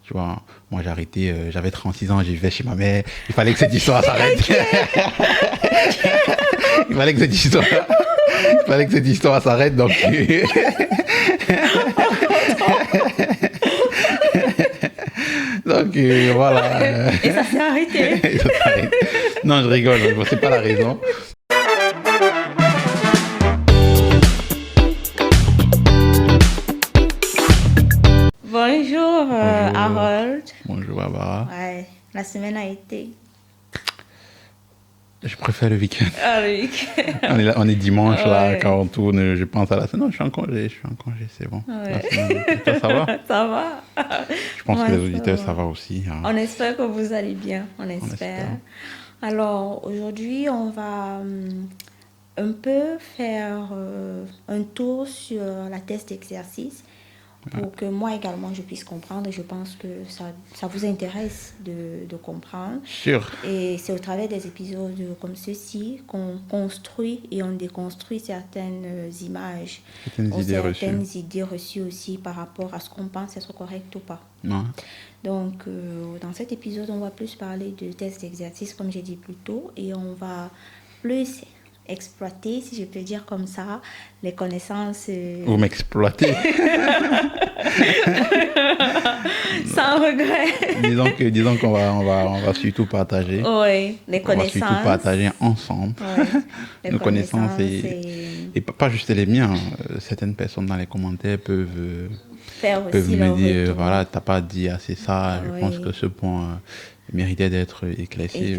Tu vois, moi j'ai arrêté, j'avais 36 ans, j'y vais chez ma mère. Il fallait que cette histoire s'arrête. Il fallait que cette histoire s'arrête. Donc, voilà. Et ça s'est arrêté. Et ça s'arrête. Non, je rigole, c'est pas la raison. Bonjour, Harold. Bonjour, Barbara. Ouais, la semaine a été. Je préfère le week-end. Ah, le week-end. On est dimanche, là, Ouais. quand on tourne, je pense à la semaine. Non, je suis en congé, c'est bon. Ouais. La semaine, toi, ça va? Ça va. Je pense que Ouais, les auditeurs, ça ça va aussi. Hein. On espère que vous allez bien, on espère. espère. Alors, aujourd'hui, on va un peu faire un tour sur la test d'exercice pour que moi également je puisse comprendre. Je pense que ça vous intéresse de comprendre. Sûr. Et c'est au travers des épisodes comme ceci qu'on construit et on déconstruit certaines images. Certaines idées reçues aussi par rapport à ce qu'on pense être correct ou pas. Ouais. Donc, dans cet épisode, on va plus parler de tests d'exercice, comme j'ai dit plus tôt, et on va plus exploiter, si je peux dire comme ça, les connaissances... Vous m'exploitez. Sans regret. Disons qu'on va surtout partager. Oui, les connaissances. On va surtout partager ensemble. Ouais, nos connaissances et pas juste les miens. Certaines personnes dans les commentaires peuvent me dire, voilà, t'as pas dit assez ça. Je pense que ce point méritait d'être éclairci.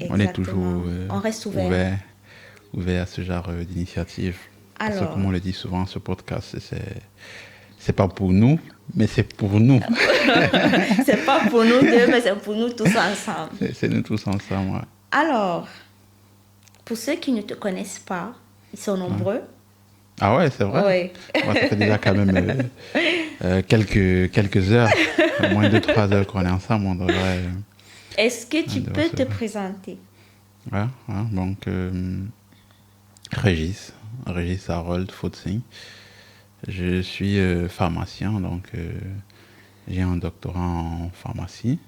On est toujours on reste ouvert à ce genre d'initiative. Alors, parce que, comme on le dit souvent, ce podcast, c'est pas pour nous, mais c'est pour nous. C'est pas pour nous deux, mais c'est pour nous tous ensemble. C'est nous tous ensemble, ouais. Alors, pour ceux qui ne te connaissent pas, ils sont nombreux. Ah ouais, c'est vrai. Oui. Moi, ça fait déjà quand même quelques heures, moins de 3 heures qu'on est ensemble. On devrait... Est-ce que tu peux te présenter? Ouais, donc... Régis Harold Fautsing. Je suis pharmacien, donc j'ai un doctorat en pharmacie,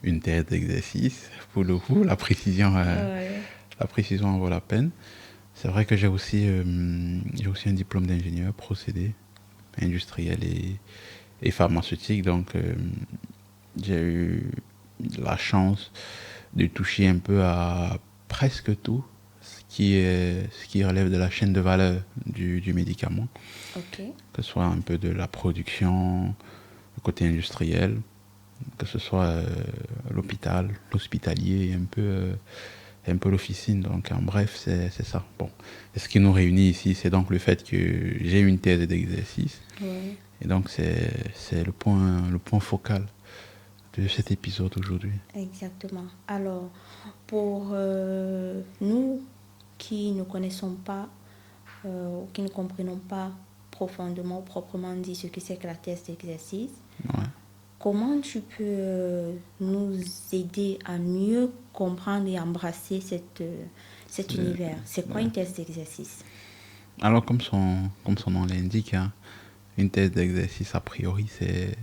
une thèse d'exercice, pour le coup, la précision en vaut la peine. C'est vrai que j'ai aussi un diplôme d'ingénieur procédé industriel et pharmaceutique, donc j'ai eu la chance de toucher un peu à presque tout ce qui relève de la chaîne de valeur du médicament. Que ce soit un peu de la production, le côté industriel, que ce soit l'hôpital, l'hospitalier et un peu l'officine. Donc en bref, c'est ça. Bon. Et ce qui nous réunit ici, c'est donc le fait que j'ai une thèse d'exercice. Oui. Et donc c'est le point focal de cet épisode aujourd'hui. Exactement. Alors, pour nous qui ne connaissons pas, ou qui ne comprenons pas profondément, proprement dit, ce que c'est que la thèse d'exercice, comment tu peux nous aider à mieux comprendre et embrasser cet univers? C'est quoi une thèse d'exercice? Alors, comme son nom l'indique, hein, une thèse d'exercice, a priori, c'est...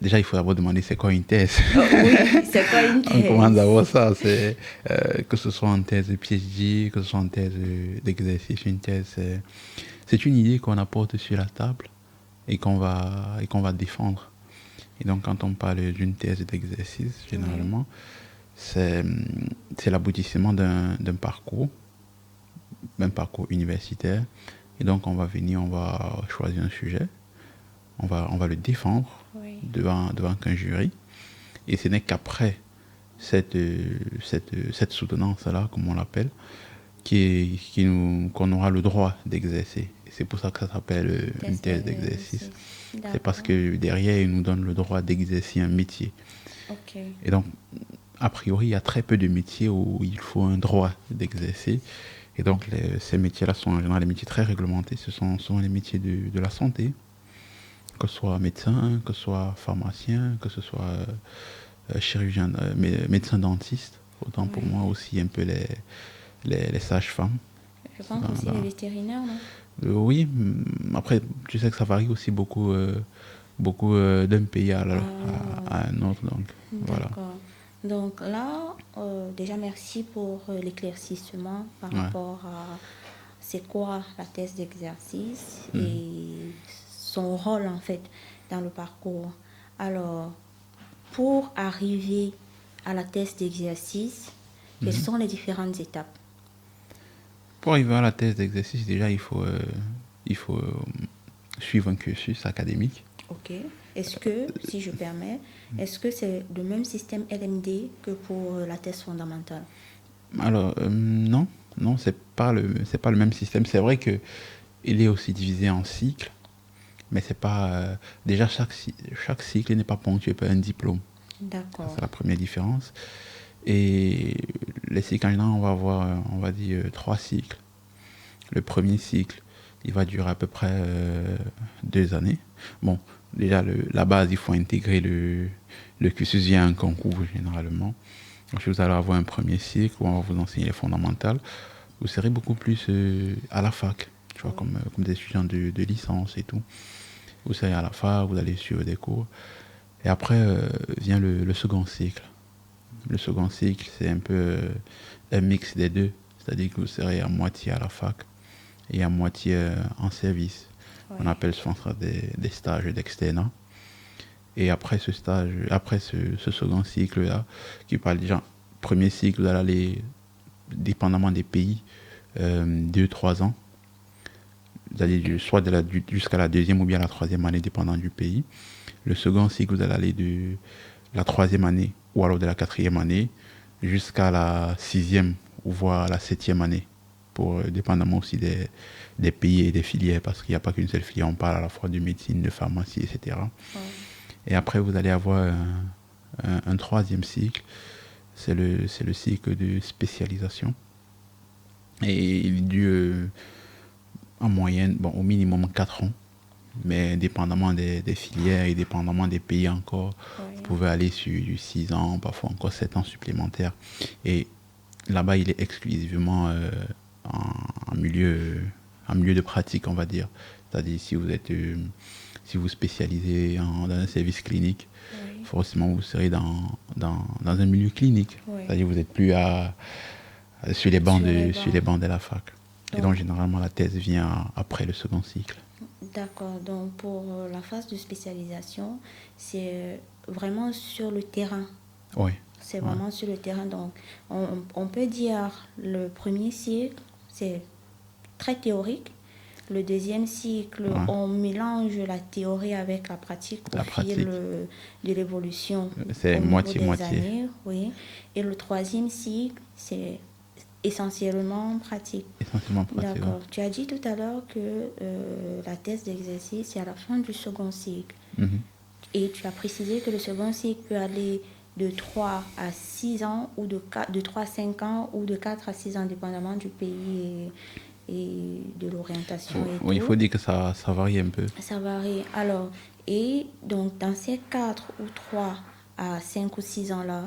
Déjà, il faut d'abord demander c'est quoi une thèse. Oui, c'est quoi une thèse? On commence d'abord ça. C'est, que ce soit en thèse de PhD, que ce soit en thèse d'exercice, une thèse, c'est une idée qu'on apporte sur la table et qu'on va défendre. Et donc, quand on parle d'une thèse d'exercice, généralement, c'est l'aboutissement d'un parcours universitaire. Et donc, on va choisir un sujet, on va le défendre devant un jury. Et ce n'est qu'après cette soutenance-là, comme on l'appelle, qu'on aura le droit d'exercer. Et c'est pour ça que ça s'appelle une thèse d'exercice. C'est parce que derrière, ils nous donnent le droit d'exercer un métier. Et donc, a priori, il y a très peu de métiers où il faut un droit d'exercer. Et donc, ces métiers-là sont en général des métiers très réglementés. Ce sont souvent les métiers de la santé, que ce soit médecin, que ce soit pharmacien, que ce soit chirurgien, médecin dentiste. Autant pour moi aussi un peu les sages-femmes. Je pense aussi les vétérinaires, non? Oui, après, tu sais que ça varie aussi beaucoup beaucoup d'un pays à un autre. Donc, voilà. Donc là, déjà merci pour l'éclaircissement par rapport à c'est quoi la thèse d'exercice et son rôle en fait dans le parcours. Alors, pour arriver à la thèse d'exercice, quelles sont les différentes étapes? Pour arriver à la thèse d'exercice, déjà, il faut suivre un cursus académique. Ok. Est-ce que, si je permets, est-ce que c'est le même système LMD que pour la thèse fondamentale? Alors, non, c'est pas le même système. C'est vrai que il est aussi divisé en cycles, mais c'est pas déjà chaque cycle n'est pas ponctué par un diplôme. D'accord. C'est la première différence. Et les cycles en général, on va avoir, on va dire, 3 cycles. Le premier cycle, il va durer à peu près 2 années. Bon, déjà, la base, il faut intégrer le cursus via un concours, généralement. Donc, vous allez avoir un premier cycle où on va vous enseigner les fondamentales. Vous serez beaucoup plus à la fac, tu vois, comme des étudiants de licence et tout. Vous serez à la fac, vous allez suivre des cours. Et après vient le second cycle. Le second cycle, c'est un peu un mix des deux. C'est-à-dire que vous serez à moitié à la fac et à moitié en service. Ouais. On appelle souvent ça des stages d'externat. Et après ce stage, après ce second cycle-là, qui parle déjà, premier cycle, vous allez aller, dépendamment des pays, 2-3 ans. Vous allez soit jusqu'à la deuxième ou bien la troisième année, dépendant du pays. Le second cycle, vous allez aller de la troisième année ou alors de la quatrième année jusqu'à la sixième ou voire la septième année, dépendamment aussi des pays et des filières, parce qu'il n'y a pas qu'une seule filière, on parle à la fois de médecine, de pharmacie, etc. Ouais. Et après, vous allez avoir un troisième cycle, c'est le cycle de spécialisation. Et il dure en moyenne, bon, au minimum 4 ans. Mais dépendamment des filières et dépendamment des pays encore, vous pouvez aller sur du 6 ans, parfois encore 7 ans supplémentaires. Et là-bas, il est exclusivement en milieu de pratique, on va dire. C'est-à-dire si vous spécialisez dans un service clinique, forcément vous serez dans un milieu clinique. C'est-à-dire vous n'êtes plus sur les bancs de la fac. Et donc généralement la thèse vient après le second cycle. D'accord, donc pour la phase de spécialisation, c'est vraiment sur le terrain. Oui. C'est vraiment sur le terrain. Donc on peut dire le premier cycle, c'est très théorique. Le deuxième cycle, on mélange la théorie avec la pratique au fil de l'évolution. C'est moitié-moitié. Années, oui. Et le troisième cycle, c'est essentiellement pratique. D'accord. Tu as dit tout à l'heure que la thèse d'exercice, c'est à la fin du second cycle. Et tu as précisé que le second cycle peut aller de 3 à 6 ans, ou de 3 à 5 ans, ou de 4 à 6 ans, dépendamment du pays et de l'orientation. Oui, il faut dire que ça varie un peu. Ça varie. Alors, et donc dans ces 4 ou 3 à 5 ou 6 ans-là,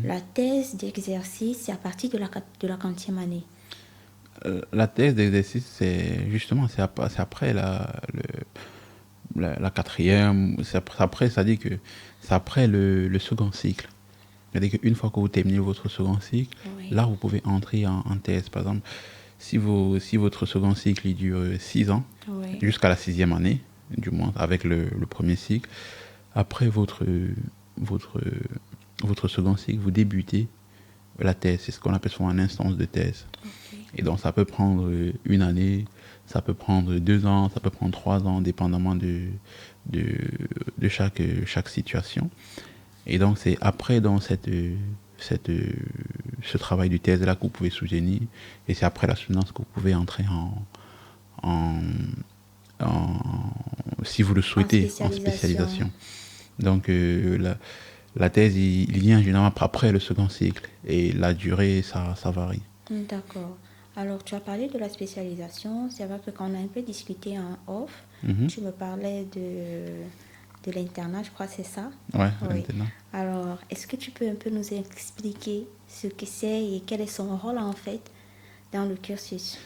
la thèse d'exercice, c'est à partir de la 40e année. La thèse d'exercice, c'est après la 4e, c'est-à-dire que c'est après le second cycle. C'est-à-dire qu'une fois que vous terminez votre second cycle, là vous pouvez entrer en thèse. Par exemple, si votre second cycle il dure 6 ans, jusqu'à la 6e année, du moins avec le premier cycle, après votre second cycle, vous débutez la thèse. C'est ce qu'on appelle souvent une instance de thèse. Et donc ça peut prendre 1 année, ça peut prendre 2 ans, ça peut prendre 3 ans, dépendamment de chaque situation. Et donc c'est après dans ce travail de thèse là que vous pouvez soutenir, et c'est après la soutenance que vous pouvez entrer si vous le souhaitez, en spécialisation. Donc la thèse, il vient généralement après le second cycle, et la durée, ça varie. D'accord. Alors, tu as parlé de la spécialisation. C'est vrai que quand on a un peu discuté en off, tu me parlais de l'internat, je crois que c'est ça? Oui, l'internat. Alors, est-ce que tu peux un peu nous expliquer ce que c'est et quel est son rôle, en fait, dans le cursus?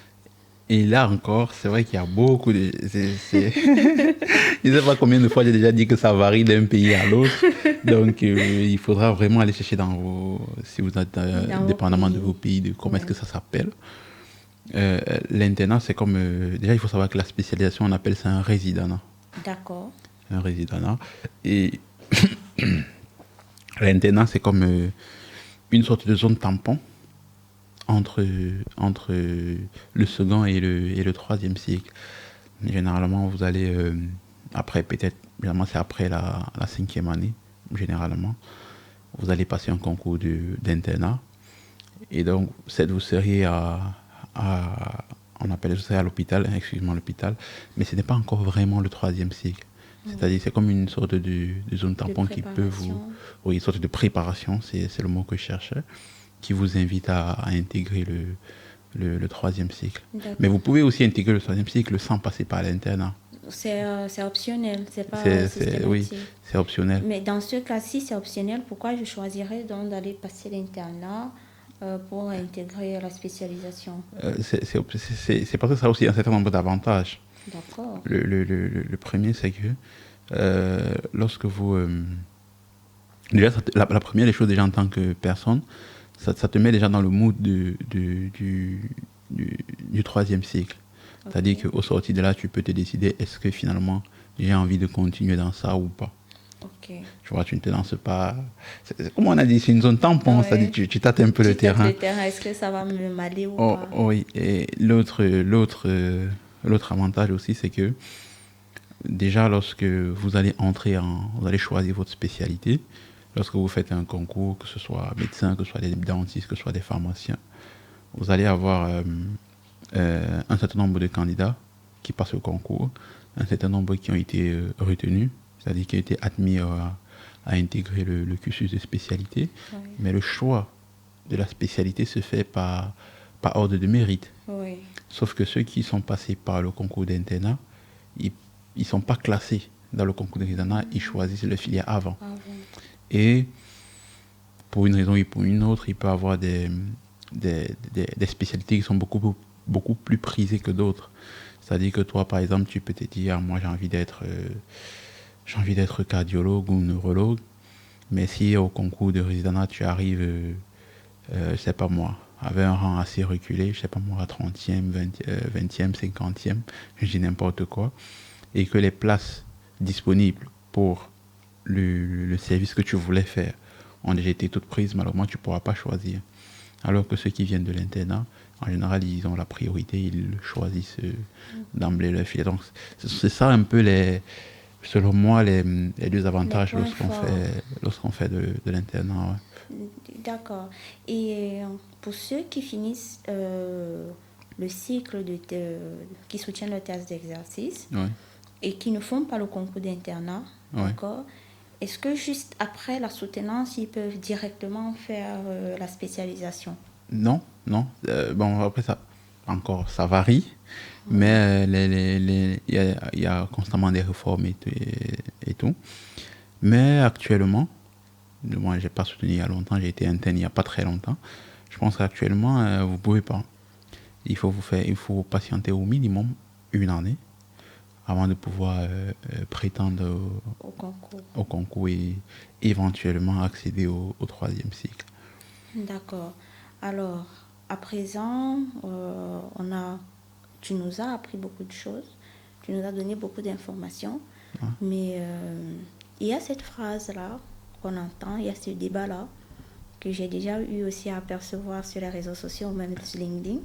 Et là encore, c'est vrai qu'il y a beaucoup de... Je ne sais pas combien de fois j'ai déjà dit que ça varie d'un pays à l'autre. Donc, il faudra vraiment aller chercher dans vos... Si vous êtes dépendamment de vos pays, de comment est-ce que ça s'appelle. L'internat, c'est comme... déjà, il faut savoir que la spécialisation, on appelle ça un résidanat. D'accord. Un résidanat. Et l'internat, c'est comme une sorte de zone tampon entre le second et le troisième cycle. Généralement, vous allez, après, peut-être, généralement, c'est après la 5e année, généralement, vous allez passer un concours d'internat. Et donc, vous seriez on appelle ça à l'hôpital, excusez-moi, l'hôpital, mais ce n'est pas encore vraiment le troisième cycle. C'est-à-dire, c'est comme une sorte de zone tampon qui peut vous... Oui, une sorte de préparation, c'est le mot que je cherchais, qui vous invite à intégrer le troisième cycle. Mais vous pouvez aussi intégrer le troisième cycle sans passer par l'internat. C'est optionnel, c'est pas systématique. Oui, c'est optionnel. Mais dans ce cas-ci, c'est optionnel. Pourquoi je choisirais donc d'aller passer l'internat pour intégrer la spécialisation? C'est parce que ça a aussi un certain nombre d'avantages. D'accord. Le premier, c'est que lorsque vous... déjà, la première des choses, déjà en tant que personne, ça te met déjà dans le mood du troisième cycle. Okay. C'est-à-dire qu'au sorti de là, tu peux te décider, est-ce que finalement, j'ai envie de continuer dans ça ou pas. Ok. Tu vois, tu ne te lances pas... Comme on a dit, c'est une zone tampon, ouais. C'est-à-dire tu tâtes un peu le terrain. Est-ce que ça va me m'aller ou pas? Oui, et l'autre avantage aussi, c'est que déjà, lorsque vous allez vous allez choisir votre spécialité, lorsque vous faites un concours, que ce soit médecin, que ce soit des dentistes, que ce soit des pharmaciens, vous allez avoir un certain nombre de candidats qui passent au concours, un certain nombre qui ont été retenus, c'est-à-dire qui ont été admis à intégrer le cursus de spécialité. Oui. Mais le choix de la spécialité se fait par ordre de mérite. Oui. Sauf que ceux qui sont passés par le concours d'internat, ils ne sont pas classés dans le concours d'internat, ils choisissent le filière avant. Et pour une raison ou pour une autre, il peut y avoir des spécialités qui sont beaucoup plus prisées que d'autres. C'est-à-dire que toi, par exemple, tu peux te dire, moi j'ai envie d'être cardiologue ou neurologue, mais si au concours de résidanat, tu arrives, je sais pas moi, avec un rang assez reculé, je sais pas moi, 30e, 20e, 50e, je dis n'importe quoi, et que les places disponibles pour le service que tu voulais faire ont déjà été toutes prises, malheureusement tu ne pourras pas choisir. Alors que ceux qui viennent de l'internat, en général, ils ont la priorité, ils choisissent d'emblée leur filière. Donc c'est ça un peu selon moi les deux avantages lorsqu'on fait de l'internat. Ouais. D'accord. Et pour ceux qui finissent le cycle qui soutiennent le test d'exercice, ouais. Et qui ne font pas le concours d'internat, ouais. D'accord. Est-ce que juste après la soutenance, ils peuvent directement faire la spécialisation? Non. Bon, après, ça varie, mais il y a constamment des réformes et tout. Mais actuellement, moi, je n'ai pas soutenu il y a longtemps, j'ai été interne il n'y a pas très longtemps. Je pense qu'actuellement, vous ne pouvez pas. Il faut patienter au minimum une année avant de pouvoir prétendre au concours et éventuellement accéder au troisième cycle. D'accord. Alors, à présent, tu nous as appris beaucoup de choses, tu nous as donné beaucoup d'informations, mais il y a cette phrase-là qu'on entend, il y a ce débat-là que j'ai déjà eu aussi à apercevoir sur les réseaux sociaux, même sur LinkedIn,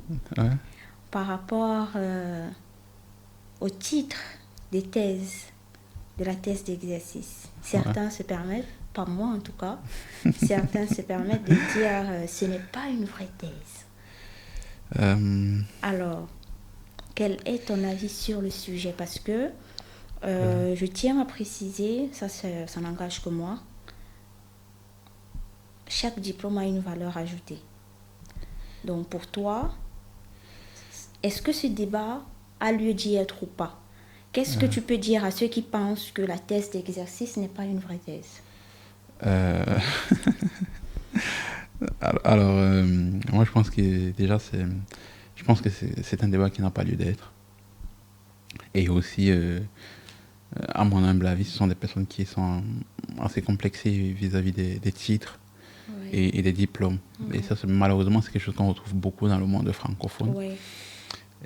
par rapport au titre des thèses, de la thèse d'exercice. Certains se permettent, pas moi en tout cas, certains se permettent de dire ce n'est pas une vraie thèse. Alors, quel est ton avis sur le sujet? Parce que je tiens à préciser, ça n'engage que moi, chaque diplôme a une valeur ajoutée. Donc pour toi, est-ce que ce débat a lieu d'y être ou pas? Qu'est-ce que tu peux dire à ceux qui pensent que la thèse d'exercice n'est pas une vraie thèse? Alors, moi je pense que déjà Je pense que c'est un débat qui n'a pas lieu d'être. Et aussi, à mon humble avis, ce sont des personnes qui sont assez complexées vis-à-vis des titres et des diplômes. Et ça, malheureusement, c'est quelque chose qu'on retrouve beaucoup dans le monde francophone.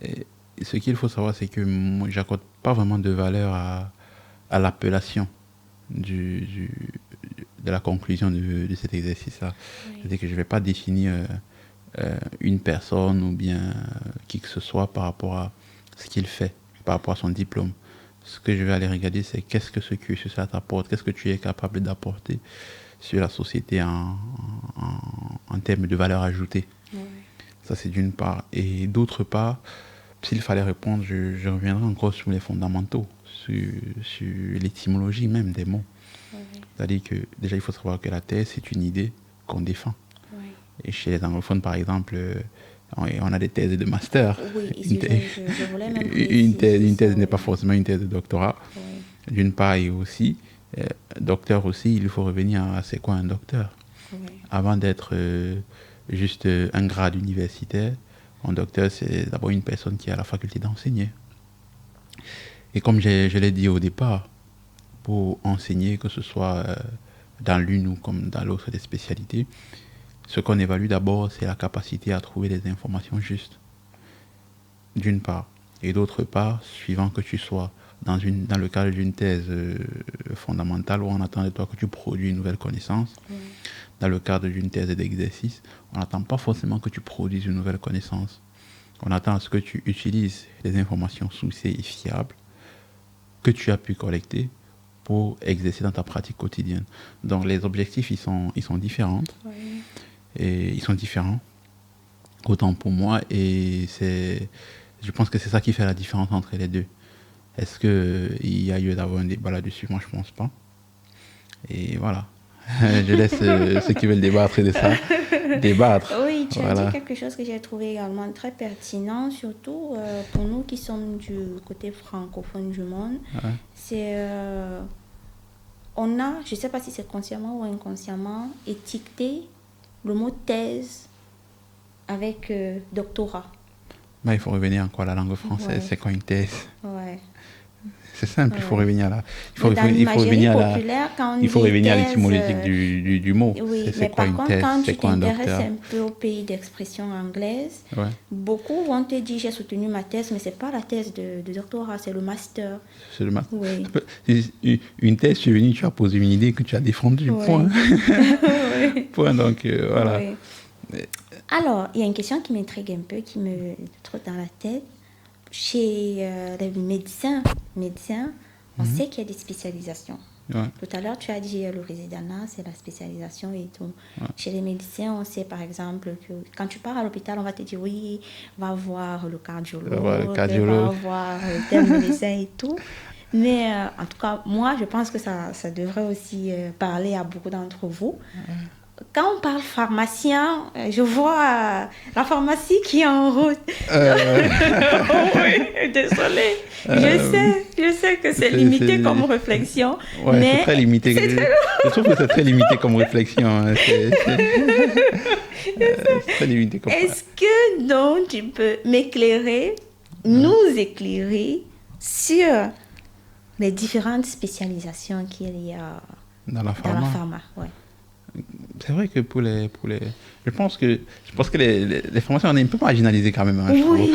Et ce qu'il faut savoir, c'est que moi, je n'accorde pas vraiment de valeur à l'appellation de la conclusion de cet exercice-là. C'est-à-dire que je ne vais pas définir une personne ou bien qui que ce soit par rapport à ce qu'il fait, par rapport à son diplôme. Ce que je vais aller regarder, c'est qu'est-ce que ce cursus t'apporte, qu'est-ce que tu es capable d'apporter sur la société en termes de valeur ajoutée. Ça, c'est d'une part. Et d'autre part, s'il fallait répondre, je reviendrai encore sur les fondamentaux, sur l'étymologie même des mots. C'est-à-dire que déjà, il faut savoir que la thèse, c'est une idée qu'on défend. Et chez les anglophones, par exemple, on a des thèses de master. Je voulais même une thèse n'est pas forcément une thèse de doctorat. D'une part, et aussi, docteur aussi, il faut revenir à c'est quoi un docteur. Avant d'être juste un grade universitaire, un docteur, c'est d'abord une personne qui a la faculté d'enseigner. Et comme je l'ai dit au départ, pour enseigner, que ce soit dans l'une ou comme dans l'autre des spécialités, ce qu'on évalue d'abord, c'est la capacité à trouver des informations justes, d'une part. Et d'autre part, suivant que tu sois dans le cadre d'une thèse fondamentale où on attend de toi que tu produis une nouvelle connaissance, dans le cadre d'une thèse d'exercice, on n'attend pas forcément que tu produises une nouvelle connaissance. On attend à ce que tu utilises les informations sourcées et fiables que tu as pu collecter pour exercer dans ta pratique quotidienne. Donc les objectifs, ils sont différents. Et ils sont différents, autant pour moi, et je pense que c'est ça qui fait la différence entre les deux. Est-ce qu'il y a lieu d'avoir un débat là-dessus? Moi, je pense pas. Et voilà. Je laisse ceux qui veulent débattre de ça débattre. Oui, tu as dit quelque chose que j'ai trouvé également très pertinent, surtout pour nous qui sommes du côté francophone du monde. C'est on a, je ne sais pas si c'est consciemment ou inconsciemment, étiqueté le mot thèse avec doctorat. Il faut revenir encore à la langue française. C'est quoi une thèse? C'est simple, il faut revenir là. Il faut revenir à l'étymologie du mot. Mais par contre, quand tu t'intéresses un peu au pays d'expression anglaise, beaucoup vont te dire j'ai soutenu ma thèse, mais ce n'est pas la thèse de doctorat, c'est le master. C'est le master. Une thèse, tu es venu, tu as posé une idée que tu as défendue. Point. Point, donc voilà. Alors, il y a une question qui m'intrigue un peu, qui me trotte dans la tête. Chez les médecins, on sait qu'il y a des spécialisations. Tout à l'heure, tu as dit le résidenat, c'est la spécialisation et tout. Chez les médecins, on sait par exemple que quand tu pars à l'hôpital, on va te dire oui, va voir le cardiologue, va voir tel médecin et tout. Mais en tout cas, moi, je pense que ça devrait aussi parler à beaucoup d'entre vous. Quand on parle pharmacien, je vois la pharmacie qui est en route. Oui, désolée. Je sais que c'est limité comme réflexion. Mais c'est très limité. Je trouve que c'est très limité comme réflexion. C'est très limité comme Est-ce que donc tu peux m'éclairer, nous éclairer sur les différentes spécialisations qu'il y a dans la pharma? C'est vrai que pour les je pense que les formations, on est un peu marginalisés quand même. Oui.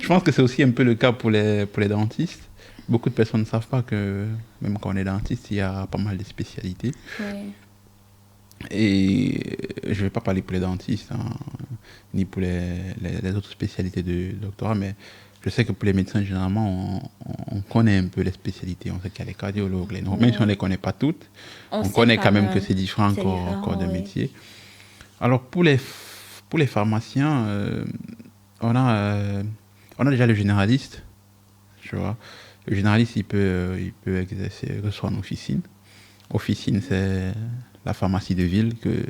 Je pense que c'est aussi un peu le cas pour les dentistes. Beaucoup de personnes ne savent pas que même quand on est dentiste, il y a pas mal de spécialités. Et je ne vais pas parler pour les dentistes, ni pour les autres spécialités de doctorat, mais je sais que pour les médecins, généralement, on connaît un peu les spécialités. On sait qu'il y a les cardiologues, même si on ne les connaît pas toutes, on connaît quand même que c'est différent corps de métier. Alors, pour les pharmaciens, on a déjà le généraliste, tu vois. Le généraliste, il peut exercer, que ce soit en officine. Officine, c'est la pharmacie de ville que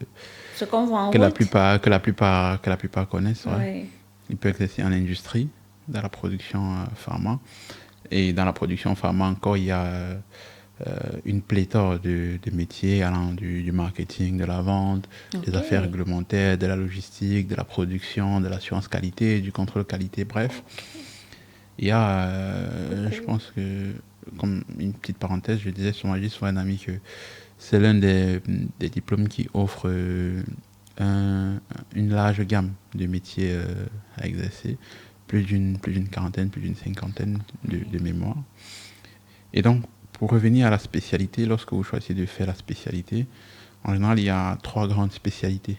la plupart connaissent. Il peut exercer en industrie, dans la production pharma. Et dans la production pharma encore, il y a une pléthore de métiers allant du marketing, de la vente, des affaires réglementaires, de la logistique, de la production, de l'assurance qualité, du contrôle qualité, bref. Il y a, je pense que, comme une petite parenthèse, je disais sur un ami que c'est l'un des diplômes qui offre une large gamme de métiers à exercer, plus d'une quarantaine, plus d'une cinquantaine de mémoires. Et donc, pour revenir à la spécialité, lorsque vous choisissez de faire la spécialité, en général, il y a 3 grandes spécialités.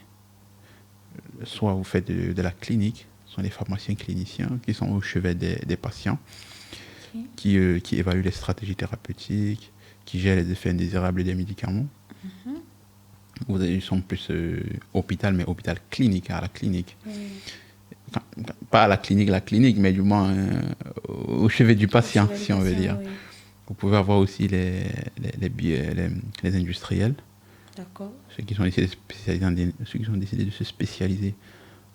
Soit vous faites de la clinique, ce sont les pharmaciens cliniciens qui sont au chevet des patients, qui évaluent les stratégies thérapeutiques, qui gèrent les effets indésirables des médicaments. Ils sont plus hôpital, mais hôpital clinique, à la clinique. Enfin, pas à la clinique, mais du moins au chevet du patient, si on veut dire. Oui. Vous pouvez avoir aussi les industriels. D'accord. Ceux qui sont décidés de se spécialiser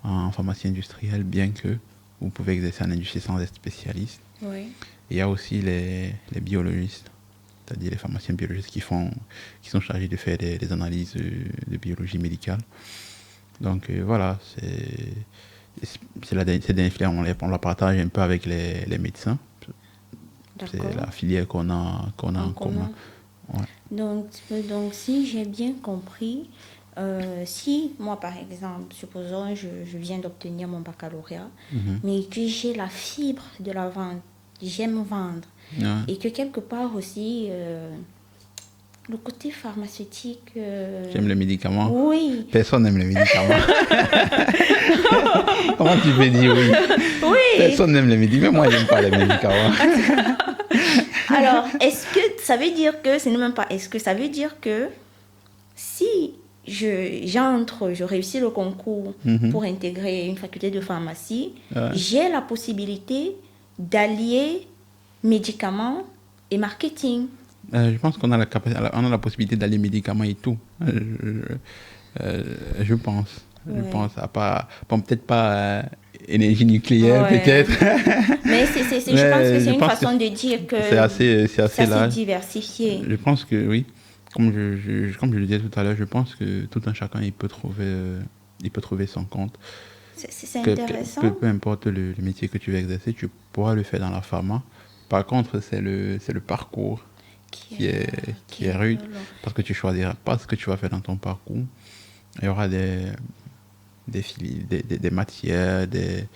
en pharmacie industrielle, bien que vous pouvez exercer en industrie sans être spécialiste. Oui. Et il y a aussi les biologistes, c'est-à-dire les pharmaciens biologistes qui sont chargés de faire des analyses de biologie médicale. Donc voilà, c'est on la partage un peu avec les médecins. D'accord. C'est la filière qu'on a en commun. Ouais. Donc, si j'ai bien compris, si moi, par exemple, supposons je viens d'obtenir mon baccalauréat, mais que j'ai la fibre de la vente, j'aime vendre, et que quelque part aussi, le côté pharmaceutique... J'aime les médicaments. Oui. Personne n'aime les médicaments. Comment tu peux dire oui? Oui. Personne n'aime les médicaments, mais moi, j'aime pas les médicaments. Alors, est-ce que ça veut dire que, c'est même pas, est-ce que ça veut dire que si je réussis le concours pour intégrer une faculté de pharmacie, j'ai la possibilité d'allier médicaments et marketing? Je pense qu'on a la possibilité d'allier médicaments et tout. Je pense. Ouais. Je pense à pas, bon, peut-être pas énergie nucléaire, peut-être. Mais je pense que c'est une façon de dire que c'est assez large. Diversifié. Je pense que oui. Comme je le disais tout à l'heure, je pense que tout un chacun il peut trouver son compte. C'est intéressant. Peu importe le métier que tu veux exercer, tu pourras le faire dans la pharma. Par contre, c'est le parcours qui est rude, parce que tu choisiras pas ce que tu vas faire dans ton parcours. Il y aura des matières, des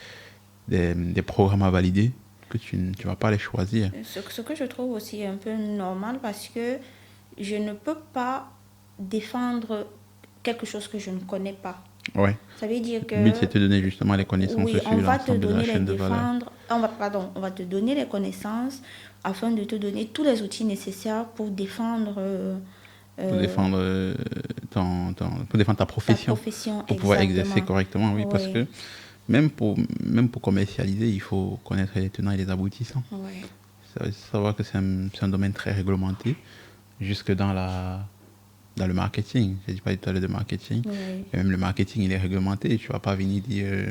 programmes à valider que tu ne vas pas les choisir. Ce que je trouve aussi un peu normal, parce que je ne peux pas défendre quelque chose que je ne connais pas. Ouais. Ça veut dire que... Le but, c'est de te donner justement les connaissances sur l'ensemble de la chaîne de valeur. On va te donner les connaissances afin de te donner tous les outils nécessaires pour défendre... pour défendre ta profession. Pour pouvoir exercer correctement, oui. Parce que même pour commercialiser, il faut connaître les tenants et les aboutissants. Oui. Ça veut savoir que c'est un domaine très réglementé, jusque dans le marketing. Je n'ai pas dit tout à l'heure de marketing. Oui. Et même le marketing, il est réglementé. Tu ne vas pas venir dire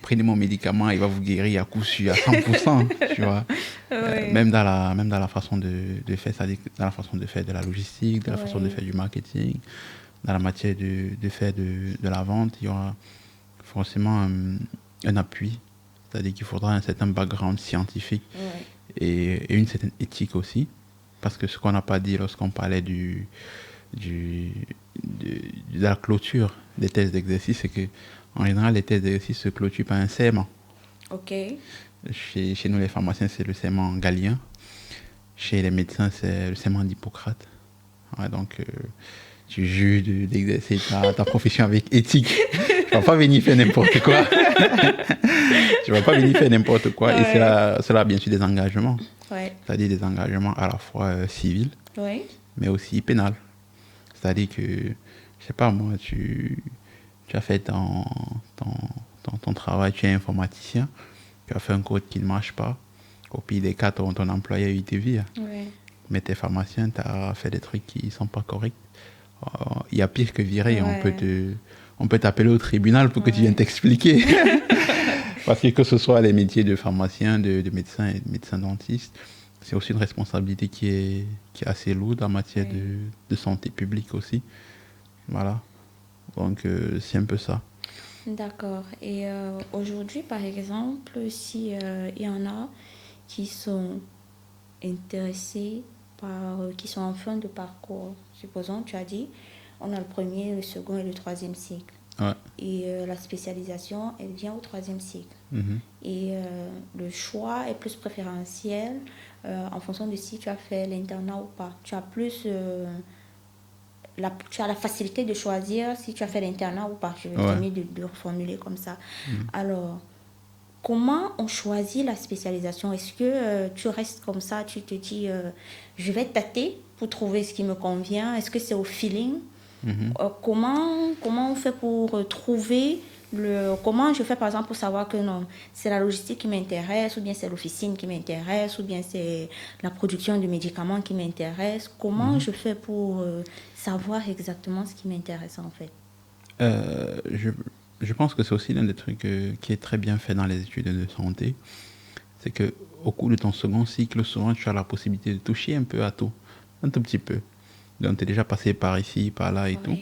prenez mon médicament, il va vous guérir à coup sûr, à 100%. Tu vois. Oui. Même dans la façon de faire, c'est-à-dire dans la façon de faire de la logistique, de la façon de faire du marketing, dans la matière de faire de la vente, il y aura forcément un appui. C'est-à-dire qu'il faudra un certain background scientifique et une certaine éthique aussi. Parce que ce qu'on n'a pas dit lorsqu'on parlait de la clôture des thèses d'exercice, c'est qu'en général, les thèses d'exercice se clôturent par un serment. Ok. Chez nous, les pharmaciens, c'est le serment galien. Chez les médecins, c'est le serment d'Hippocrate. Ouais, donc, tu jures d'exercer ta profession avec éthique. Tu ne vas pas venir faire n'importe quoi. Et c'est là, bien sûr, des engagements. Ouais. C'est-à-dire des engagements à la fois civils, mais aussi pénals. C'est-à-dire que, je sais pas moi, tu as fait ton travail, tu es informaticien, tu as fait un code qui ne marche pas. Au pire des cas, ton employeur, il te vire. Mais t'es pharmacien, tu as fait des trucs qui ne sont pas corrects. Il y a pire que virer, on peut t'appeler au tribunal pour que tu viennes t'expliquer. Parce que ce soit les métiers de pharmacien, de médecin et de médecin dentiste, c'est aussi une responsabilité qui est assez lourde en matière de santé publique aussi. Voilà. Donc, c'est un peu ça. D'accord. Et aujourd'hui, par exemple, si il y en a qui sont intéressés qui sont en fin de parcours, supposons, tu as dit, on a le premier, le second et le troisième cycle. Ouais. Et la spécialisation, elle vient au troisième cycle. Mm-hmm. Et le choix est plus préférentiel en fonction de si tu as fait l'internat ou pas. Tu as plus... tu as la facilité de choisir si tu as fait l'internat ou pas. Je vais mieux de reformuler comme ça. Alors, comment on choisit la spécialisation? Est-ce que tu restes comme ça, tu te dis, je vais tâter pour trouver ce qui me convient? Est-ce que c'est au feeling? Comment on fait pour trouver comment je fais par exemple pour savoir que non, c'est la logistique qui m'intéresse, ou bien c'est l'officine qui m'intéresse, ou bien c'est la production de médicaments qui m'intéresse? Comment je fais pour savoir exactement ce qui m'intéresse en fait? Je pense que c'est aussi l'un des trucs qui est très bien fait dans les études de santé. C'est qu'au cours de ton second cycle, souvent tu as la possibilité de toucher un peu à tout, un tout petit peu. Donc tu es déjà passé par ici, par là et tout.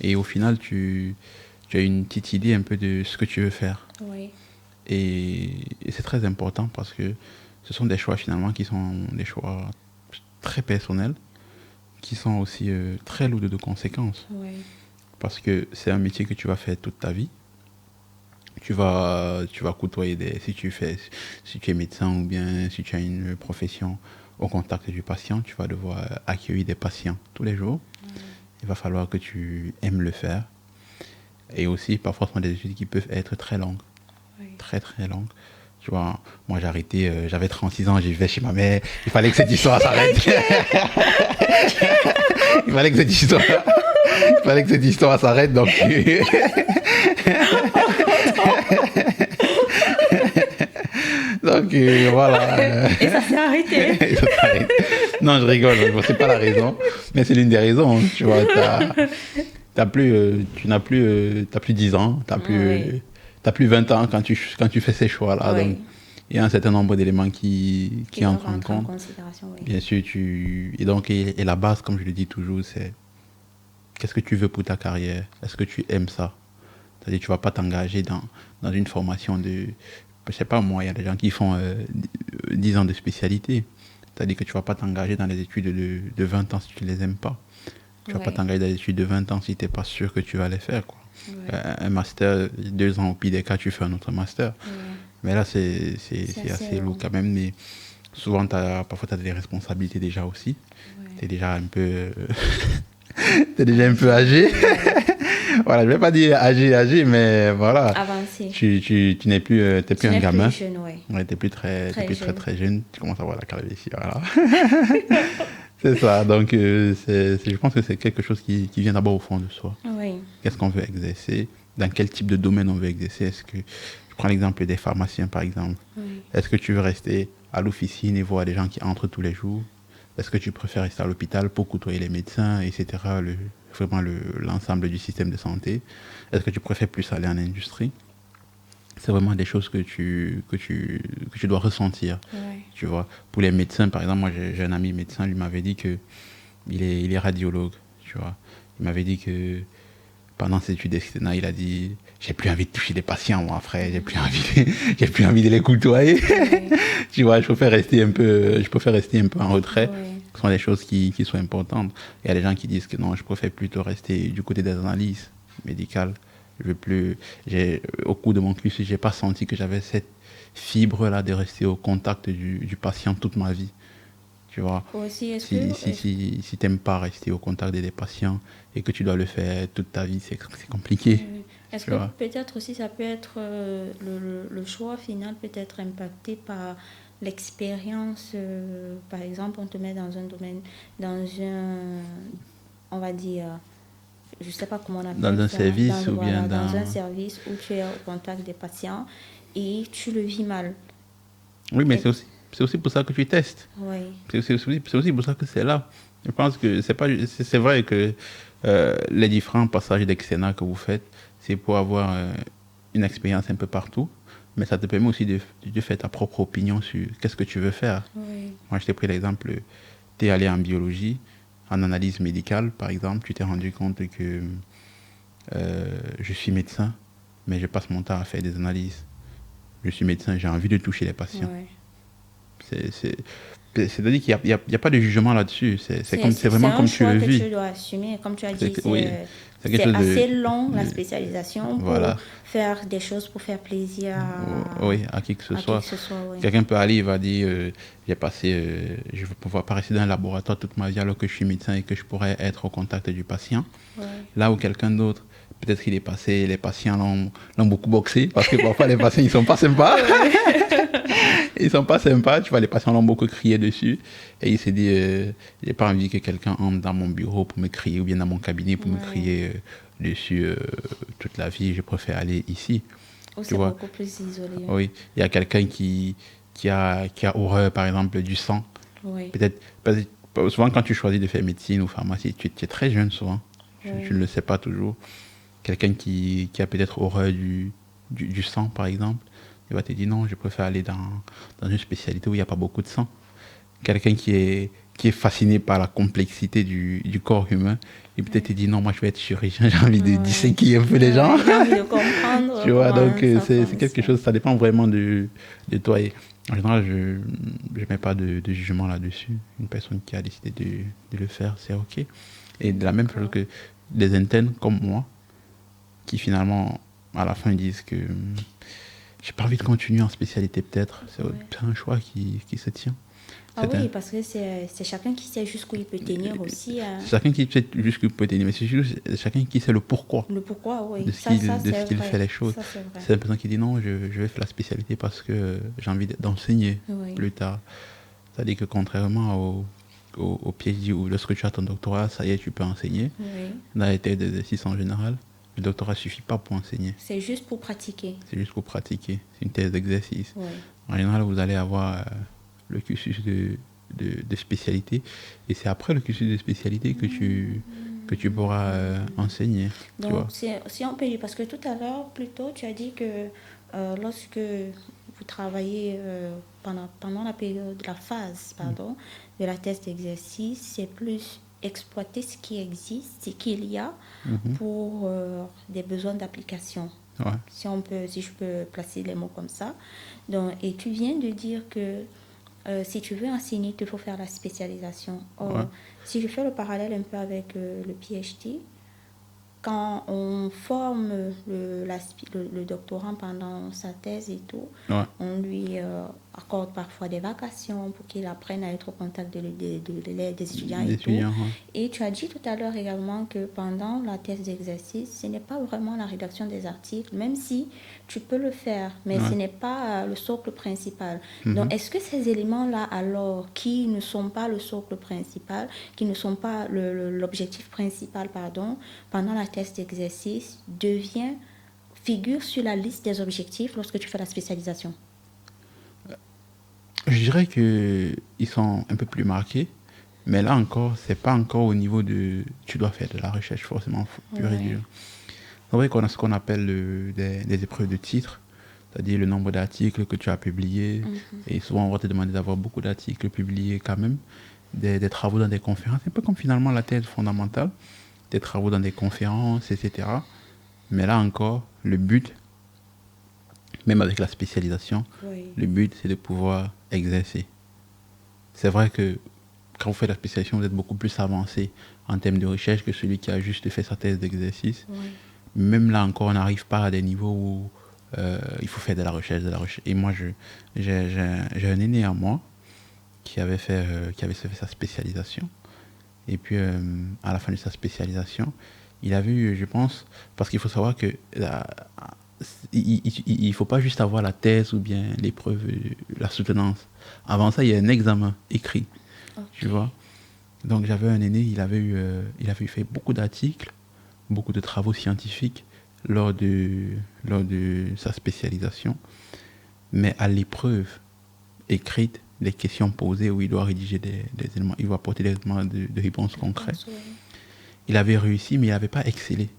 Et au final, tu as une petite idée un peu de ce que tu veux faire. Oui. Et c'est très important parce que ce sont des choix finalement qui sont des choix très personnels, qui sont aussi très lourds de conséquences. Oui. Parce que c'est un métier que tu vas faire toute ta vie. Tu vas côtoyer si tu es médecin ou bien si tu as une profession au contact du patient, tu vas devoir accueillir des patients tous les jours. Il va falloir que tu aimes le faire. Et aussi, parfois, ce sont des études qui peuvent être très longues. Très, très longues. Tu vois, moi, j'ai arrêté, j'avais 36 ans, j'y vais chez ma mère. Il fallait que cette histoire s'arrête. Il fallait que cette histoire s'arrête, donc... Donc voilà. Et ça s'est arrêté. Non, je rigole, c'est pas la raison, mais c'est l'une des raisons. Tu vois, tu n'as plus 10 ans, t'as plus 20 ans quand tu fais ces choix-là. Donc il y a un certain nombre d'éléments qui entrent en compte. Bien sûr, et la base, comme je le dis toujours, c'est qu'est-ce que tu veux pour ta carrière? Est-ce que tu aimes ça? C'est-à-dire, tu vas pas t'engager dans une formation de... Je sais pas, moi, il y a des gens qui font 10 ans de spécialité. C'est-à-dire que tu vas pas t'engager dans les études de 20 ans si tu les aimes pas. Tu vas pas t'engager dans les études de 20 ans si tu n'es pas sûr que tu vas les faire, quoi. Un master, 2 ans, au pire des cas, tu fais un autre master. Mais là, c'est assez lourd quand même. Mais souvent, parfois, tu as des responsabilités déjà aussi. Tu es déjà un peu... tu es déjà un peu âgé. Voilà, je vais pas dire âgé, mais voilà. Avancé. Tu n'es plus, t'es plus un gamin. Plus jeune, ouais. T'es plus très jeune. Tu commences à avoir la calvitie, voilà. C'est ça. Donc, je pense que c'est quelque chose qui vient d'abord au fond de soi. Oui. Qu'est-ce qu'on veut exercer? Dans quel type de domaine on veut exercer? Est-ce que, je prends l'exemple des pharmaciens, par exemple. Oui. Est-ce que tu veux rester à l'officine et voir des gens qui entrent tous les jours? Est-ce que tu préfères rester à l'hôpital pour côtoyer les médecins, etc., vraiment l'ensemble du système de santé? Est-ce que tu préfères plus aller en industrie? C'est vraiment des choses que tu dois ressentir. Tu vois. Pour les médecins, par exemple, moi j'ai un ami médecin, lui m'avait dit que il est radiologue, tu vois. Il m'avait dit que pendant ses études d'externat, il a dit j'ai plus envie de toucher les patients, moi, frère, j'ai plus envie de les côtoyer. Tu vois, je préfère rester un peu en retrait. Ce sont des choses qui sont importantes. Il y a des gens qui disent que non, je préfère plutôt rester du côté des analyses médicales. Au cours de mon cursus, j'ai pas senti que j'avais cette fibre-là de rester au contact du patient toute ma vie. Tu vois, si t'aimes pas rester au contact des patients et que tu dois le faire toute ta vie, c'est compliqué. Est-ce que peut-être aussi ça peut être le choix final peut être impacté par l'expérience, par exemple, on te met dans un domaine, on va dire, je sais pas comment on appelle ça. Dans un service ou bien dans un service où tu es au contact des patients et tu le vis mal. Oui, mais c'est aussi pour ça que tu testes. Oui. C'est aussi pour ça que c'est là. Je pense que c'est vrai que les différents passages d'externat que vous faites, c'est pour avoir une expérience un peu partout. mais ça te permet aussi de faire ta propre opinion sur qu'est-ce que tu veux faire. Oui. Moi, je t'ai pris l'exemple, tu es allé en biologie, en analyse médicale, par exemple, tu t'es rendu compte que je suis médecin, mais je passe mon temps à faire des analyses. Je suis médecin, j'ai envie de toucher les patients. Ouais. C'est-à-dire qu'il n'y a pas de jugement là-dessus. C'est vraiment comme tu le vis. C'est un choix que tu dois assumer. Comme tu as dit, c'est assez long, la spécialisation, voilà. pour faire des choses, pour faire plaisir à qui que ce soit. Oui. Quelqu'un peut aller, il va dire, je ne vais pouvoir pas rester dans un laboratoire toute ma vie alors que je suis médecin et que je pourrais être au contact du patient. Ouais. Là où quelqu'un d'autre, peut-être qu'il est passé, les patients l'ont beaucoup boxé, parce que parfois les patients, ils ne sont pas sympas. Ils ne sont pas sympas, tu vois, les patients l'ont beaucoup crié dessus. Et il s'est dit, j'ai pas envie que quelqu'un entre dans mon bureau pour me crier, ou bien dans mon cabinet pour me crier dessus toute la vie. Je préfère aller ici. C'est beaucoup plus isolé. Oui, il y a quelqu'un qui a horreur, par exemple, du sang. Oui. Peut-être, souvent quand tu choisis de faire médecine ou pharmacie, tu es très jeune souvent. Tu ne le sais pas toujours. Quelqu'un qui a peut-être horreur du sang, par exemple, il va te dire non, je préfère aller dans une spécialité où il n'y a pas beaucoup de sang. Quelqu'un qui est fasciné par la complexité du corps humain, il peut-être te dire non, moi je vais être chirurgien, j'ai envie de disséquer un peu les gens. J'ai envie de comprendre. Tu vois, donc c'est quelque chose, ça dépend vraiment de toi. Et en général, je ne mets pas de jugement là-dessus. Une personne qui a décidé de le faire, c'est OK. Et de la même façon que des internes comme moi, qui finalement, à la fin, disent que j'ai pas envie de continuer en spécialité peut-être. C'est un choix qui se tient. Oui, parce que c'est chacun qui sait jusqu'où il peut tenir aussi. C'est chacun qui sait jusqu'où il peut tenir, mais c'est juste chacun qui sait le pourquoi. Le pourquoi, oui. De ce qu'il fait les choses. C'est une personne qui dit non, je vais faire la spécialité parce que j'ai envie d'enseigner plus tard. C'est-à-dire que contrairement au PhD où lorsque tu as ton doctorat, ça y est, tu peux enseigner. Dans les thèses d'exercice en général, le doctorat ne suffit pas pour enseigner. C'est juste pour pratiquer. C'est juste pour pratiquer. C'est une thèse d'exercice. En général, vous allez avoir le cursus de spécialité et c'est après le cursus de spécialité que tu pourras enseigner. Donc, tu vois. Si on peut dire, parce que tout à l'heure, plus tôt, tu as dit que lorsque vous travaillez pendant la période, la phase, de la thèse d'exercice, c'est plus exploiter ce qui existe, ce qu'il y a pour des besoins d'application. Ouais. Si je peux placer les mots comme ça. Donc, et tu viens de dire que si tu veux enseigner, il faut faire la spécialisation. Or, si je fais le parallèle un peu avec le PhD, quand on forme le doctorant pendant sa thèse et tout, on lui accorde parfois des vacations pour qu'il apprenne à être au contact des étudiants et tout. Et tu as dit tout à l'heure également que pendant la thèse d'exercice, ce n'est pas vraiment la rédaction des articles, même si tu peux le faire, mais ce n'est pas le socle principal. Donc, est-ce que ces éléments-là, alors, qui ne sont pas le socle principal, qui ne sont pas l'objectif principal, pendant la thèse d'exercice, figure sur la liste des objectifs lorsque tu fais la spécialisation? Je dirais qu'ils sont un peu plus marqués, mais là encore, c'est pas encore au niveau de... Tu dois faire de la recherche forcément pure et dure. C'est vrai qu'on a ce qu'on appelle des épreuves de titre, c'est-à-dire le nombre d'articles que tu as publiés, et souvent on va te demander d'avoir beaucoup d'articles publiés quand même, des travaux dans des conférences, un peu comme finalement la thèse fondamentale, des travaux dans des conférences, etc. Mais là encore, le but, même avec la spécialisation, le but c'est de pouvoir exercer. C'est vrai que quand vous faites la spécialisation, vous êtes beaucoup plus avancé en termes de recherche que celui qui a juste fait sa thèse d'exercice. Même là encore, on n'arrive pas à des niveaux où il faut faire de la recherche. Et moi, j'ai un aîné à moi qui avait fait sa spécialisation. Et puis, à la fin de sa spécialisation, il avait eu, je pense, parce qu'il faut savoir que il ne faut pas juste avoir la thèse ou bien l'épreuve, la soutenance. Avant ça, il y a un examen écrit, tu vois. Donc, j'avais un aîné, il avait fait beaucoup d'articles, beaucoup de travaux scientifiques lors de sa spécialisation. Mais à l'épreuve écrite, les questions posées où il doit rédiger des éléments, il doit apporter des éléments de réponses concrètes. Il avait réussi, mais il n'avait pas excellé.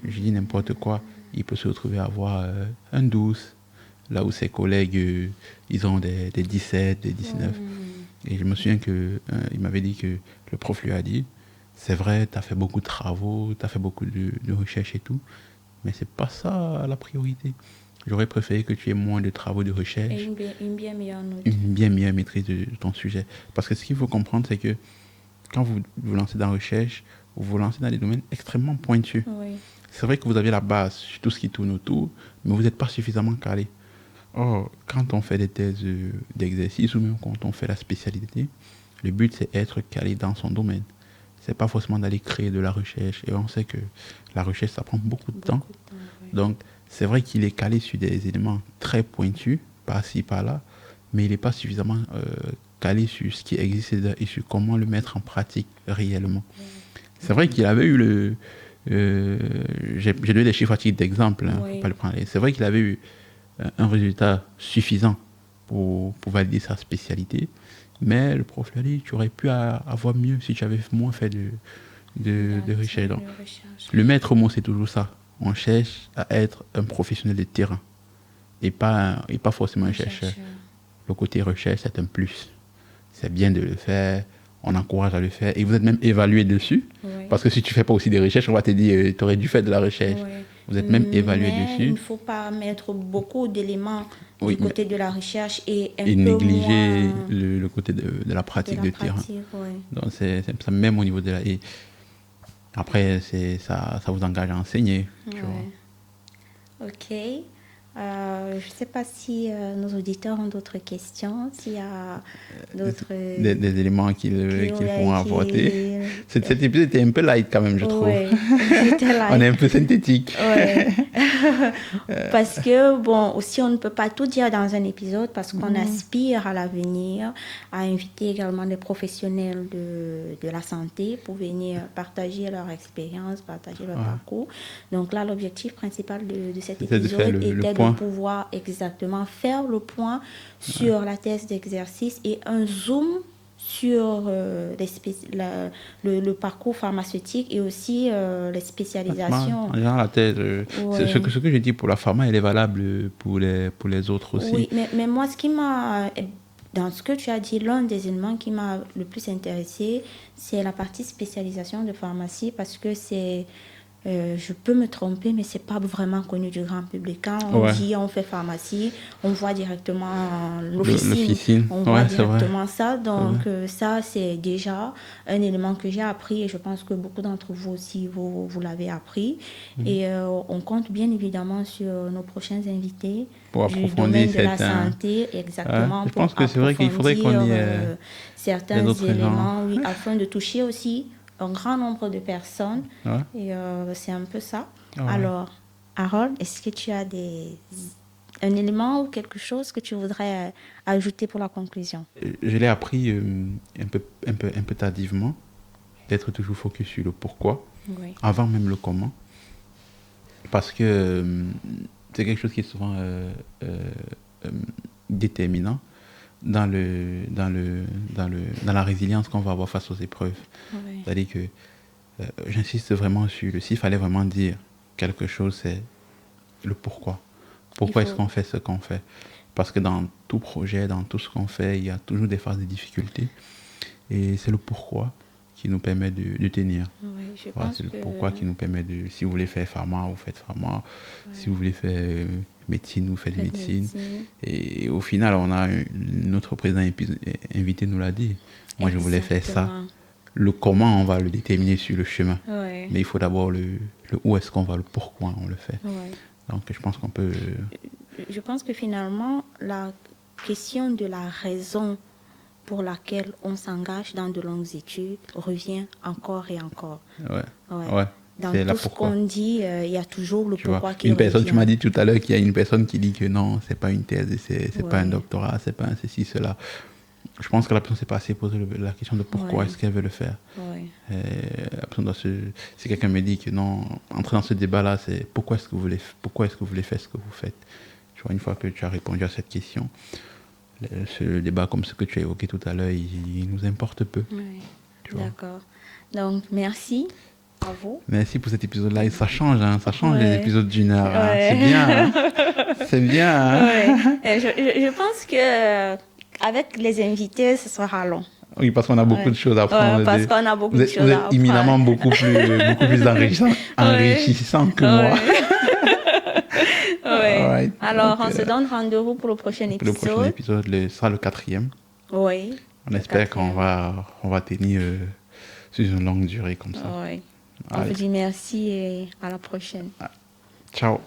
Je dis n'importe quoi, il peut se retrouver à avoir un 12, là où ses collègues, ils ont des 17, des 19. Et je me souviens qu'il m'avait dit que le prof lui a dit, c'est vrai, tu as fait beaucoup de travaux, tu as fait beaucoup de recherches et tout, mais c'est pas ça la priorité. J'aurais préféré que tu aies moins de travaux de recherche. Et une bien meilleure note. Une bien meilleure maîtrise de ton sujet. Parce que ce qu'il faut comprendre, c'est que quand vous vous lancez dans la recherche, vous vous lancez dans des domaines extrêmement pointus. Oui. C'est vrai que vous avez la base sur tout ce qui tourne autour, mais vous n'êtes pas suffisamment calé. Or, quand on fait des thèses d'exercice ou même quand on fait la spécialité, le but c'est être calé dans son domaine. C'est pas forcément d'aller créer de la recherche. Et on sait que la recherche, ça prend beaucoup de temps. Oui. Donc, c'est vrai qu'il est calé sur des éléments très pointus, par-ci, par-là, mais il n'est pas suffisamment calé sur ce qui existe et sur comment le mettre en pratique réellement. Oui. C'est vrai qu'il avait eu j'ai donné des chiffres à titre d'exemple, hein, oui. Faut pas le prendre. C'est vrai qu'il avait eu un résultat suffisant pour valider sa spécialité, mais le prof lui a dit tu aurais pu avoir mieux si tu avais moins fait de recherche. Donc, le maître mot, c'est toujours ça. On cherche à être un professionnel de terrain et pas forcément un chercheur. Le côté recherche, c'est un plus. C'est bien de le faire, on encourage à le faire et vous êtes même évalué dessus. Oui. Parce que si tu ne fais pas aussi des recherches, on va te dire tu aurais dû faire de la recherche. Oui. Vous êtes même évalué dessus. Il ne faut pas mettre beaucoup d'éléments du côté de la recherche et un peu négliger moins le côté de la pratique de terrain. Oui. Donc c'est ça, même au niveau de la... Et après, ça vous engage à enseigner. Oui. Tu vois. Ok. Je ne sais pas si nos auditeurs ont d'autres questions, s'il y a d'autres... Des éléments qu'ils vont apporter. Cet épisode était un peu light quand même, je trouve. C'était light. On est un peu synthétique. Ouais. Parce que, bon, aussi on ne peut pas tout dire dans un épisode parce qu'on aspire à l'avenir à inviter également des professionnels de la santé pour venir partager leur expérience, partager leur parcours. Donc là, l'objectif principal de cet épisode était de pouvoir exactement faire le point sur la thèse d'exercice et un zoom sur le parcours pharmaceutique et aussi les spécialisations. La thèse, ce que je dis pour la pharma, elle est valable pour les autres aussi. Oui, mais moi, dans ce que tu as dit, l'un des éléments qui m'a le plus intéressé, c'est la partie spécialisation de pharmacie parce que c'est... je peux me tromper, mais c'est pas vraiment connu du grand public. Quand on dit on fait pharmacie, on voit directement l'officine. On voit directement ça. Donc ça, c'est déjà un élément que j'ai appris et je pense que beaucoup d'entre vous aussi, vous l'avez appris. Et on compte bien évidemment sur nos prochains invités pour du domaine de la santé, exactement. Je pense que c'est vrai qu'il faudrait qu'on y ait certains éléments, afin de toucher aussi un grand nombre de personnes. Et c'est un peu ça. Alors, Harold, est-ce que tu as un élément ou quelque chose que tu voudrais ajouter pour la conclusion? Je l'ai appris un peu tardivement, d'être toujours focus sur le pourquoi, avant même le comment. Parce que c'est quelque chose qui est souvent déterminant dans la résilience qu'on va avoir face aux épreuves. C'est-à-dire que j'insiste vraiment sur s'il fallait vraiment dire quelque chose, c'est le pourquoi. Pourquoi est-ce qu'on fait ce qu'on fait? Parce que dans tout projet, dans tout ce qu'on fait, il y a toujours des phases de difficulté. Et c'est le pourquoi qui nous permet de tenir. C'est le pourquoi qui nous permet de... Si vous voulez faire pharma, vous faites pharma. Si vous voulez faire médecine, vous faites médecine. Et au final, on a notre président invité nous l'a dit. Moi, je voulais faire ça. Le comment, on va le déterminer sur le chemin. Mais il faut d'abord le où est-ce qu'on va, le pourquoi on le fait. Donc, je pense qu'on peut... Je pense que finalement, la question de la raison pour laquelle on s'engage dans de longues études revient encore et encore. Dans tout ce qu'on dit, il y a toujours le pourquoi qui revient. Tu m'as dit tout à l'heure qu'il y a une personne qui dit que non, c'est pas une thèse, c'est pas un doctorat, c'est pas un ceci, cela. Je pense que la personne s'est pas assez posé la question de pourquoi est-ce qu'elle veut le faire. Si quelqu'un me dit que non, entrer dans ce débat-là, c'est pourquoi est-ce que vous voulez faire ce que vous faites. Tu vois, une fois que tu as répondu à cette question, ce débat comme ce que tu as évoqué tout à l'heure, il nous importe peu. D'accord. Donc, merci. À vous. Merci pour cet épisode-là. Et ça change, hein, ça change les épisodes d'1 heure. Hein. C'est bien. Hein. C'est bien. Hein. Je pense que avec les invités, ce sera long. Oui, parce qu'on a beaucoup de choses à apprendre. Parce qu'on a beaucoup de choses à apprendre. Vous êtes éminemment beaucoup plus enrichissant que moi. Right. Alors, on se donne rendez-vous pour le prochain épisode. Le prochain épisode ce sera le 4e. Oui. On espère qu'on va tenir sur une longue durée comme ça. Oui. On vous dit merci et à la prochaine. Ciao.